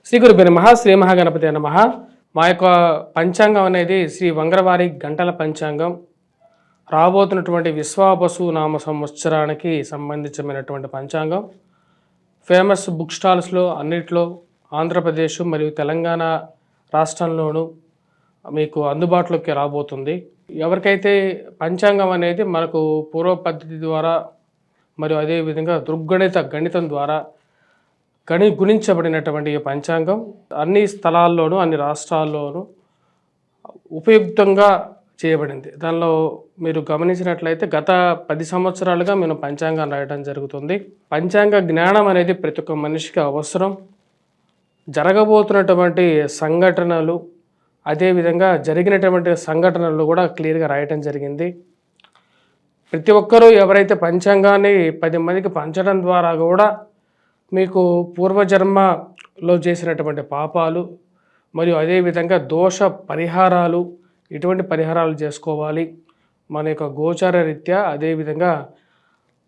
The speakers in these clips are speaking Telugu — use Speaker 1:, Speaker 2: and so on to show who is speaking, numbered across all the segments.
Speaker 1: శ్రీ గురుభ్యో నమః. శ్రీ మహాగణపతి నమః. మా యొక్క పంచాంగం అనేది శ్రీ వంగరవారి గంటల పంచాంగం. రాబోతున్నటువంటి విశ్వావసు నామ సంవత్సరానికి సంబంధించినటువంటి పంచాంగం. ఫేమస్ బుక్ స్టాల్స్లో అన్నిట్లో ఆంధ్రప్రదేశ్ మరియు తెలంగాణ రాష్ట్రంలోనూ మీకు అందుబాటులోకి రాబోతుంది. ఎవరికైతే పంచాంగం అనేది మనకు పూర్వ పద్ధతి ద్వారా మరియు అదేవిధంగా గణితం ద్వారా గుణించబడినటువంటి ఈ పంచాంగం అన్ని స్థలాల్లోనూ అన్ని రాష్ట్రాల్లోనూ ఉపయుక్తంగా చేయబడింది. దానిలో మీరు గమనించినట్లయితే గత 10 సంవత్సరాలుగా మేము పంచాంగం రాయడం జరుగుతుంది. పంచాంగ జ్ఞానం అనేది ప్రతి ఒక్క మనిషికి అవసరం. జరగబోతున్నటువంటి సంఘటనలు అదేవిధంగా జరిగినటువంటి సంఘటనలు కూడా క్లియర్గా రాయటం జరిగింది. ప్రతి ఒక్కరూ ఎవరైతే పంచాంగాన్ని 10 మందికి పంచడం ద్వారా కూడా మీకు పూర్వజన్మలో చేసినటువంటి పాపాలు మరియు అదేవిధంగా దోష పరిహారాలు ఇటువంటి పరిహారాలు చేసుకోవాలి మన యొక్క గోచార రీత్యా. అదేవిధంగా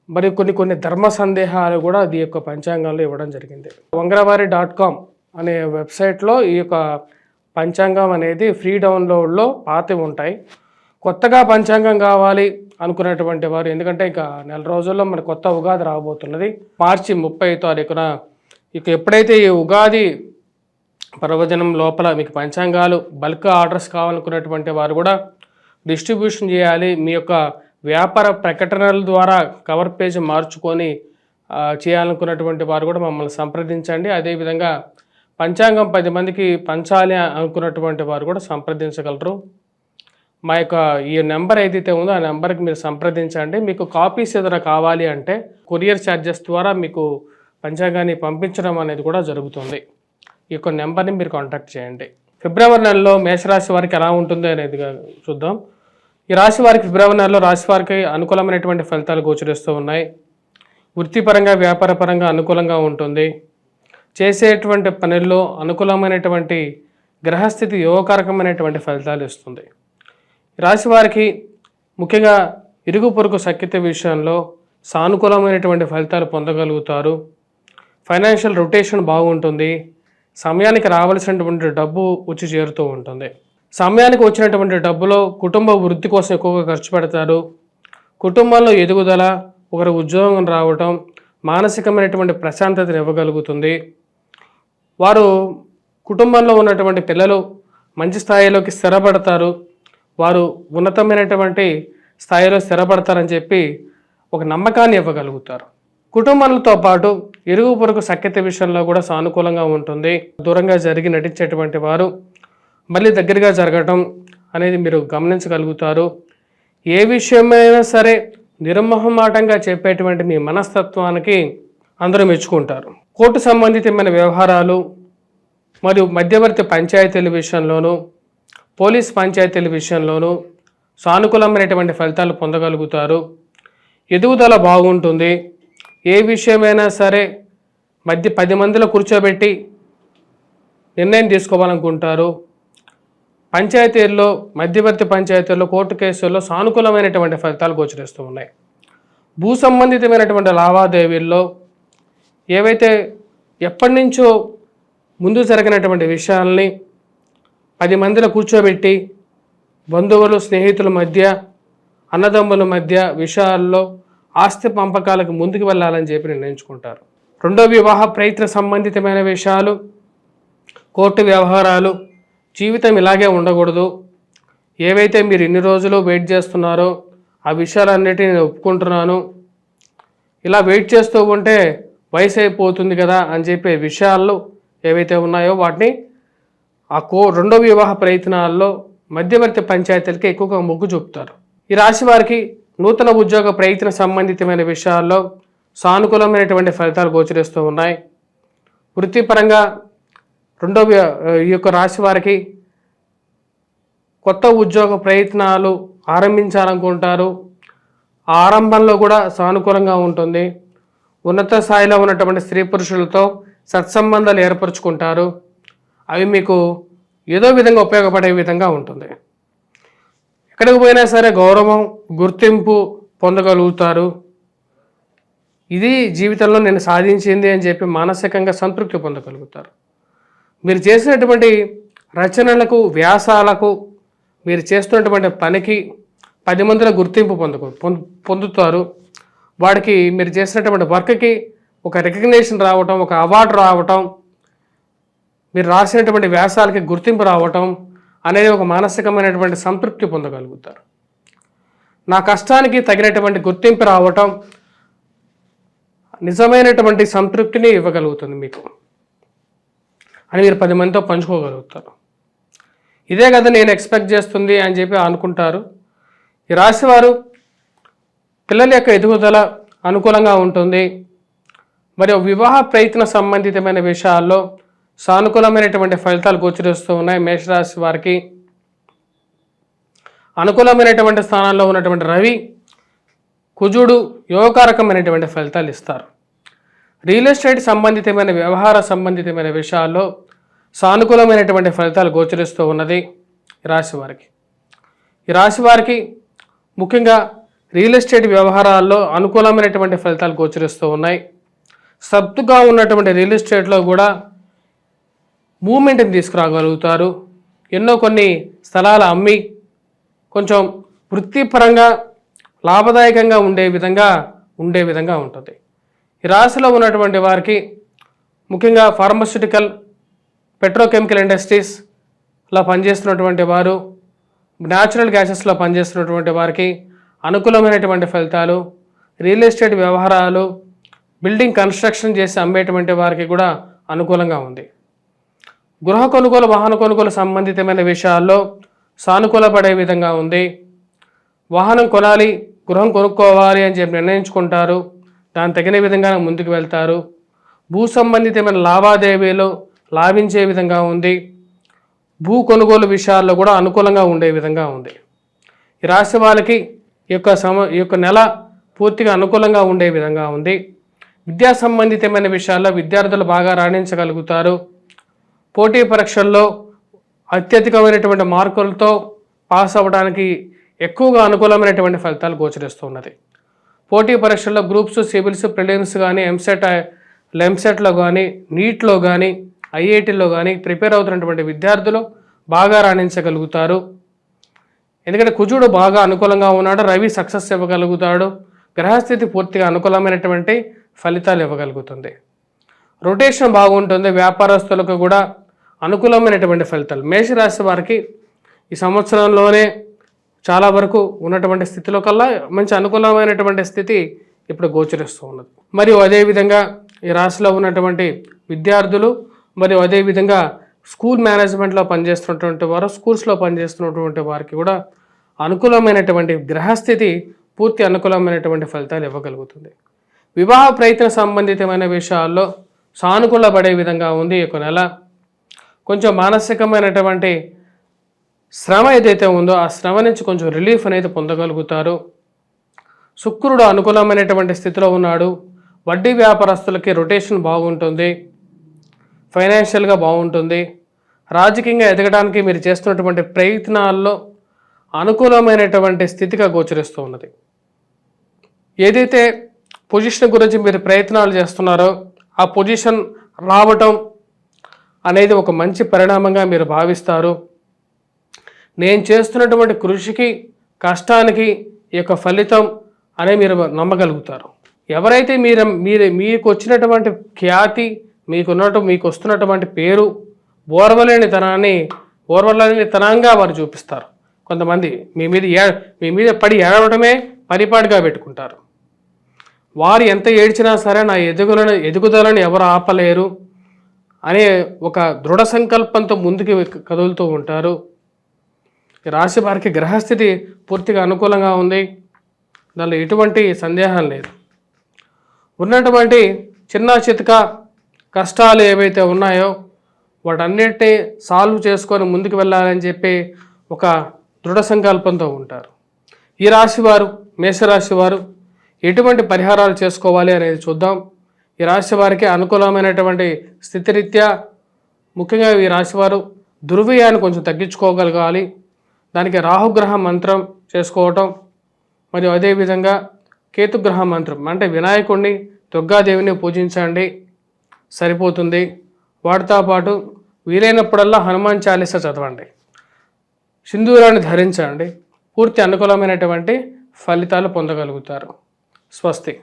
Speaker 1: మరి కొన్ని ధర్మ సందేహాలు కూడా ఈ యొక్క పంచాంగంలో ఇవ్వడం జరిగింది. వంగరవారి.com అనే వెబ్సైట్లో ఈ యొక్క పంచాంగం అనేది ఫ్రీ డౌన్లోడ్లో పాతవి ఉంటాయి. కొత్తగా పంచాంగం కావాలి అనుకున్నటువంటి వారు, ఎందుకంటే ఇక నెల రోజుల్లో మన కొత్త ఉగాది రాబోతున్నది. మార్చి 30 తారీఖున ఇక ఎప్పుడైతే ఈ ఉగాది పర్వదినం లోపల మీకు పంచాంగాలు బల్క్ ఆర్డర్స్ కావాలనుకున్నటువంటి వారు కూడా డిస్ట్రిబ్యూషన్ చేయాలి. మీ యొక్క వ్యాపార ప్రకటనల ద్వారా కవర్ పేజ్ మార్చుకొని చేయాలనుకున్నటువంటి వారు కూడా మమ్మల్ని సంప్రదించండి. అదేవిధంగా పంచాంగం 10 మందికి పంచాలి అనుకున్నటువంటి వారు కూడా సంప్రదించగలరు. మా యొక్క ఈ నెంబర్ ఏదైతే ఉందో ఆ నెంబర్కి మీరు సంప్రదించండి. మీకు కాపీస్ ఏదైనా కావాలి అంటే కొరియర్ ఛార్జెస్ ద్వారా మీకు పంచాంగాన్ని పంపించడం అనేది కూడా జరుగుతుంది. ఈ యొక్క నెంబర్ని మీరు కాంటాక్ట్ చేయండి. ఫిబ్రవరి నెలలో మేషరాశి వారికి ఎలా ఉంటుంది అనేది చూద్దాం. ఈ రాశి వారికి ఫిబ్రవరి నెలలో రాశి వారికి అనుకూలమైనటువంటి ఫలితాలు గోచరిస్తూ ఉన్నాయి. వృత్తిపరంగా వ్యాపారపరంగా అనుకూలంగా ఉంటుంది. చేసేటువంటి పనుల్లో అనుకూలమైనటువంటి గ్రహస్థితి యోగకారకమైనటువంటి ఫలితాలు ఇస్తుంది. రాశి వారికి ముఖ్యంగా ఇరుగు పొరుగు సఖ్యత విషయంలో సానుకూలమైనటువంటి ఫలితాలు పొందగలుగుతారు. ఫైనాన్షియల్ రొటేషన్ బాగుంటుంది. సమయానికి రావాల్సినటువంటి డబ్బు వచ్చి చేరుతూ ఉంటుంది. సమయానికి వచ్చినటువంటి డబ్బులో కుటుంబ వృద్ధి కోసం ఎక్కువగా ఖర్చు పెడతారు. కుటుంబంలో ఎదుగుదల, ఒకరి ఉద్యోగం రావటం మానసికమైనటువంటి ప్రశాంతతను ఇవ్వగలుగుతుంది. వారు కుటుంబంలో ఉన్నటువంటి పిల్లలు మంచి స్థాయిలోకి స్థిరపడతారు. వారు ఉన్నతమైనటువంటి స్థాయిలో స్థిరపడతారని చెప్పి ఒక నమ్మకాన్ని ఇవ్వగలుగుతారు. కుటుంబాలతో పాటు ఇరుగు పొరుగు సఖ్యత విషయంలో కూడా సానుకూలంగా ఉంటుంది. దూరంగా జరిగి నటించేటువంటి వారు మళ్ళీ దగ్గరగా జరగటం అనేది మీరు గమనించగలుగుతారు. ఏ విషయమైనా సరే నిర్మోహమాటంగా చెప్పేటువంటి మీ మనస్తత్వానికి అందరూ మెచ్చుకుంటారు. కోర్టు సంబంధితమైన వ్యవహారాలు మరియు మధ్యవర్తి పంచాయతీల విషయంలోనూ పోలీస్ పంచాయతీల విషయంలోనూ సానుకూలమైనటువంటి ఫలితాలు పొందగలుగుతారు. ఎదుగుదల బాగుంటుంది. ఏ విషయమైనా సరే 10 మందిలో కూర్చోబెట్టి నిర్ణయం తీసుకోవాలనుకుంటారు. పంచాయతీల్లో మధ్యవర్తి పంచాయతీల్లో కోర్టు కేసుల్లో సానుకూలమైనటువంటి ఫలితాలు గోచరిస్తూ ఉన్నాయి. భూ సంబంధితమైనటువంటి లావాదేవీల్లో ఏవైతే ఎప్పటి నుంచో ముందు జరిగినటువంటి విషయాల్ని 10 మందిలో కూర్చోబెట్టి బంధువులు స్నేహితుల మధ్య అన్నదమ్ముల మధ్య విషయాల్లో ఆస్తి పంపకాలకు ముందుకు వెళ్ళాలని చెప్పి నిర్ణయించుకుంటారు. రెండో వివాహ ప్రయత్న సంబంధితమైన విషయాలు, కోర్టు వ్యవహారాలు, జీవితం ఇలాగే ఉండకూడదు. ఏవైతే మీరు ఇన్ని రోజులు వెయిట్ చేస్తున్నారో ఆ విషయాలన్నిటిని నేను ఒప్పుకుంటున్నాను. ఇలా వెయిట్ చేస్తూ ఉంటే వయసు అయిపోతుంది కదా అని చెప్పే విషయాల్లో ఏవైతే ఉన్నాయో వాటిని రెండో వివాహ ప్రయత్నాల్లో మధ్యవర్తి పంచాయతీలకి ఎక్కువగా మొగ్గు చూపుతారు. ఈ రాశి వారికి నూతన ఉద్యోగ ప్రయత్న సంబంధితమైన విషయాల్లో సానుకూలమైనటువంటి ఫలితాలు గోచరిస్తూ ఉన్నాయి. వృత్తిపరంగా ఈ యొక్క రాశి వారికి కొత్త ఉద్యోగ ప్రయత్నాలు ఆరంభించాలనుకుంటారు. ఆ ఆరంభంలో కూడా సానుకూలంగా ఉంటుంది. ఉన్నత స్థాయిలో ఉన్నటువంటి స్త్రీ పురుషులతో సత్సంబంధాలు ఏర్పరచుకుంటారు. అవి మీకు ఏదో విధంగా ఉపయోగపడే విధంగా ఉంటుంది. ఎక్కడికి పోయినా సరే గౌరవం, గుర్తింపు పొందగలుగుతారు. ఇది జీవితంలో నేను సాధించింది అని చెప్పి మానసికంగా సంతృప్తి పొందగలుగుతారు. మీరు చేసినటువంటి రచనలకు, వ్యాసాలకు, మీరు చేస్తున్నటువంటి పనికి 10 మందిలో గుర్తింపు పొందుతారు. వాడికి మీరు చేసినటువంటి వర్క్కి ఒక రికగ్నేషన్ రావటం, ఒక అవార్డు రావటం, మీరు రాసినటువంటి వ్యాసాలకి గుర్తింపు రావటం అనేది ఒక మానసికమైనటువంటి సంతృప్తి పొందగలుగుతారు. నా కష్టానికి తగినటువంటి గుర్తింపు రావటం నిజమైనటువంటి సంతృప్తిని ఇవ్వగలుగుతుంది మీకు అని మీరు 10 మందితో పంచుకోగలుగుతారు. ఇదే కదా నేను ఎక్స్పెక్ట్ చేస్తుంది అని చెప్పి అనుకుంటారు. ఈ రాశివారు పిల్లల యొక్క ఎదుగుదల అనుకూలంగా ఉంటుంది. మరియు వివాహ ప్రయత్న సంబంధితమైన విషయాల్లో సానుకూలమైనటువంటి ఫలితాలు గోచరిస్తూ ఉన్నాయి. మేషరాశి వారికి అనుకూలమైనటువంటి స్థానాల్లో ఉన్నటువంటి రవి, కుజుడు యోగకారకమైనటువంటి ఫలితాలు ఇస్తారు. రియల్ ఎస్టేట్ సంబంధితమైన వ్యవహార సంబంధితమైన విషయాల్లో సానుకూలమైనటువంటి ఫలితాలు గోచరిస్తూ ఉన్నది ఈ రాశి వారికి. ఈ రాశి వారికి ముఖ్యంగా రియల్ ఎస్టేట్ వ్యవహారాల్లో అనుకూలమైనటువంటి ఫలితాలు గోచరిస్తూ ఉన్నాయి. సబ్తుగా ఉన్నటువంటి రియల్ ఎస్టేట్లో కూడా మూమెంట్ని తీసుకురాగలుగుతారు. కొన్ని స్థలాలు అమ్మి కొంచెం వృత్తిపరంగా లాభదాయకంగా ఉండే విధంగా ఉంటుంది. ఈ రాశిలో ఉన్నటువంటి వారికి ముఖ్యంగా ఫార్మస్యూటికల్, పెట్రోకెమికల్ ఇండస్ట్రీస్లో పనిచేస్తున్నటువంటి వారు, న్యాచురల్ గ్యాసెస్లో పనిచేస్తున్నటువంటి వారికి అనుకూలమైనటువంటి ఫలితాలు, రియల్ ఎస్టేట్ వ్యవహారాలు, బిల్డింగ్ కన్స్ట్రక్షన్ చేసి అమ్మేటువంటి వారికి కూడా అనుకూలంగా ఉంది. గృహ కొనుగోలు, వాహన కొనుగోలు సంబంధితమైన విషయాల్లో సానుకూలపడే విధంగా ఉంది. వాహనం కొనాలి, గృహం కొనుక్కోవాలి అని చెప్పి నిర్ణయించుకుంటారు. దాని తగిన విధంగా ముందుకు వెళ్తారు. భూ సంబంధితమైన లావాదేవీలు లాభించే విధంగా ఉంది. భూ కొనుగోలు విషయాల్లో కూడా అనుకూలంగా ఉండే విధంగా ఉంది. ఈ రాశి వాళ్ళకి ఈ యొక్క నెల పూర్తిగా అనుకూలంగా ఉండే విధంగా ఉంది. విద్యా సంబంధితమైన విషయాల్లో విద్యార్థులు బాగా రాణించగలుగుతారు. పోటీ పరీక్షల్లో అత్యధికమైనటువంటి మార్కులతో పాస్ అవ్వడానికి ఎక్కువగా అనుకూలమైనటువంటి ఫలితాలు గోచరిస్తున్నది. పోటీ పరీక్షల్లో గ్రూప్స్, సివిల్స్, ప్రిలిమ్స్ కానీ, ఎంసెట్లో కానీ, నీట్లో కానీ, ఐఐటీలో కానీ ప్రిపేర్ అవుతున్నటువంటి విద్యార్థులు బాగా రాణించగలుగుతారు. ఎందుకంటే కుజుడు బాగా అనుకూలంగా ఉన్నాడు, రవి సక్సెస్ ఇవ్వగలుగుతాడు. గ్రహస్థితి పూర్తిగా అనుకూలమైనటువంటి ఫలితాలు ఇవ్వగలుగుతుంది. రొటేషన్ బాగుంటుంది. వ్యాపారస్తులకు కూడా అనుకూలమైనటువంటి ఫలితాలు. మేషరాశి వారికి ఈ సంవత్సరంలోనే చాలా వరకు ఉన్నటువంటి స్థితిలో కల్లా మంచి అనుకూలమైనటువంటి స్థితి ఇప్పుడు గోచరిస్తూ ఉన్నది. మరియు అదేవిధంగా ఈ రాశిలో ఉన్నటువంటి విద్యార్థులు, మరియు అదేవిధంగా స్కూల్ మేనేజ్మెంట్లో పనిచేస్తున్నటువంటి వారు, స్కూల్స్లో పనిచేస్తున్నటువంటి వారికి కూడా అనుకూలమైనటువంటి గ్రహస్థితి పూర్తి అనుకూలమైనటువంటి ఫలితాలు ఇవ్వగలుగుతుంది. వివాహ ప్రయత్న సంబంధితమైన విషయాల్లో సానుకూలపడే విధంగా ఉంది ఈ యొక్క నెల. కొంచెం మానసికమైనటువంటి శ్రమ ఏదైతే ఉందో ఆ శ్రమ నుంచి కొంచెం రిలీఫ్ అనేది పొందగలుగుతారు. శుక్రుడు అనుకూలమైనటువంటి స్థితిలో ఉన్నాడు. వడ్డీ వ్యాపారస్తులకి రొటేషన్ బాగుంటుంది. ఫైనాన్షియల్గా బాగుంటుంది. రాజకీయంగా ఎదగడానికి మీరు చేస్తున్నటువంటి ప్రయత్నాల్లో అనుకూలమైనటువంటి స్థితిగా గోచరిస్తూ ఉన్నది. ఏదైతే పొజిషన్ గురించి మీరు ప్రయత్నాలు చేస్తున్నారో ఆ పొజిషన్ రావటం అనేది ఒక మంచి పరిణామంగా మీరు భావిస్తారు. నేను చేస్తున్నటువంటి కృషికి, కష్టానికి ఈ యొక్క ఫలితం అనే మీరు నమ్మగలుగుతారు. ఎవరైతే మీకు వచ్చినటువంటి ఖ్యాతి, మీకు వస్తున్నటువంటి పేరు ఓర్వలేని తనంగా వారు చూపిస్తారు. కొంతమంది మీ మీద పడి ఏడవడమే పరిపాటిగా పెట్టుకుంటారు. వారు ఎంత ఏడ్చినా సరే నా ఎదుగుదలను ఎవరు ఆపలేరు అనే ఒక దృఢ సంకల్పంతో ముందుకు కదులుతూ ఉంటారు. రాశి వారికి గ్రహస్థితి పూర్తిగా అనుకూలంగా ఉంది. దానిలో ఎటువంటి సందేహం లేదు. ఉన్నటువంటి చిన్న చితక కష్టాలు ఏవైతే ఉన్నాయో వాటన్నిటినీ సాల్వ్ చేసుకొని ముందుకు వెళ్ళాలని చెప్పి ఒక దృఢ సంకల్పంతో ఉంటారు. ఈ రాశివారు, మేషరాశి వారు ఎటువంటి పరిహారాలు చేసుకోవాలి అనేది చూద్దాం. ఈ రాశి వారికి అనుకూలమైనటువంటి స్థితిరీత్యా ముఖ్యంగా ఈ రాశివారు దుర్వ్యయాన్ని కొంచెం తగ్గించుకోగలగాలి. దానికి రాహుగ్రహ మంత్రం చేసుకోవటం, మరియు అదేవిధంగా కేతుగ్రహ మంత్రం అంటే వినాయకుడిని, దుర్గాదేవిని పూజించండి, సరిపోతుంది. వాటితో పాటు వీలైనప్పుడల్లా హనుమాన్ చాలీసా చదవండి, సింధూరాన్ని ధరించండి. పూర్తి అనుకూలమైనటువంటి ఫలితాలు పొందగలుగుతారు. స్వస్తి.